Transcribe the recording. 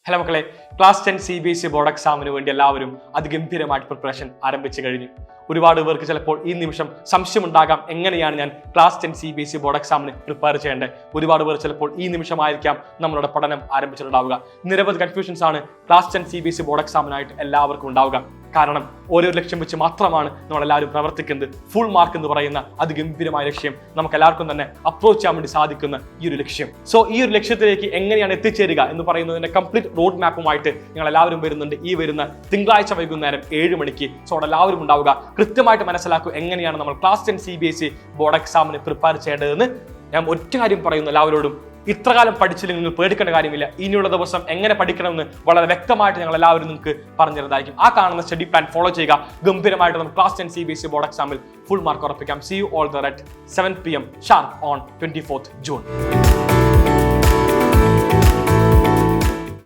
Hello മക്കളെ, class 10 CBSE board എക്സാമിന് വേണ്ടി എല്ലാവരും അതിഗംഭീരമായിട്ട് പ്രിപ്പറേഷൻ ആരംഭിച്ചു കഴിഞ്ഞു. ഒരുപാട് പേർക്ക് ചിലപ്പോൾ ഈ നിമിഷം സംശയമുണ്ടാകാം, എങ്ങനെയാണ് ഞാൻ ക്ലാസ് 10 CBSE ബോർഡ് എക്സാമിന് പ്രിപ്പയർ ചെയ്യേണ്ടത്. ഒരുപാട് പേർ ചിലപ്പോൾ ഈ നിമിഷമായിരിക്കാം നമ്മളുടെ പഠനം ആരംഭിച്ചിട്ടുണ്ടാവുക. നിരവധി കൺഫ്യൂഷൻസ് ആണ് ക്ലാസ് 10 CBSE ബോർഡ് എക്സാമിനായിട്ട് എല്ലാവർക്കും ഉണ്ടാവുക. കാരണം ഓരോ ലക്ഷ്യം വെച്ച് മാത്രമാണ് നമ്മളെല്ലാവരും പ്രവർത്തിക്കുന്നത്. ഫുൾ മാർക്ക് എന്ന് പറയുന്ന അതിഗംഭീരമായ ലക്ഷ്യം നമുക്ക് എല്ലാവർക്കും തന്നെ അപ്രോച്ച് ചെയ്യാൻ വേണ്ടി സാധിക്കുന്ന ഈ ഒരു ലക്ഷ്യം. സോ ഈ ഒരു ലക്ഷ്യത്തിലേക്ക് എങ്ങനെയാണ് എത്തിച്ചേരുക എന്ന് പറയുന്നതിന്റെ കംപ്ലീറ്റ് റോഡ് മാപ്പുമായിട്ട് ഞങ്ങൾ എല്ലാവരും വരുന്നുണ്ട് ഈ വരുന്ന തിങ്കളാഴ്ച വൈകുന്നേരം 7 മണിക്ക്. സോ അവിടെ എല്ലാവരും ഉണ്ടാവുക. കൃത്യമായിട്ട് മനസ്സിലാക്കുക എങ്ങനെയാണ് നമ്മൾ ക്ലാസ് 10 CBSE ബോർഡ് എക്സാമിന് പ്രിപ്പയർ ചെയ്യേണ്ടതെന്ന്. ഞാൻ ഒറ്റ കാര്യം പറയുന്നു എല്ലാവരോടും, ഇത്രകാലം പഠിച്ചില്ലെങ്കിൽ നിങ്ങൾ പേടിക്കേണ്ട കാര്യമില്ല. ഇനിയുള്ള ദിവസം എങ്ങനെ പഠിക്കണമെന്ന് വളരെ വ്യക്തമായിട്ട് ഞങ്ങൾ എല്ലാവരും നിങ്ങൾക്ക് പറഞ്ഞിരുന്നതായിരിക്കും. ആ കാണുന്ന സ്റ്റഡി പ്ലാൻ ഫോളോ ചെയ്യുക. ഗംഭീരമായിട്ട് നമുക്ക് ക്ലാസ് 10 CBSE ബോർഡ് എക്സാമിൽ ഫുൾ മാർക്ക് ഉറപ്പിക്കാം. See you all there at 7 PM sharp on 24th June.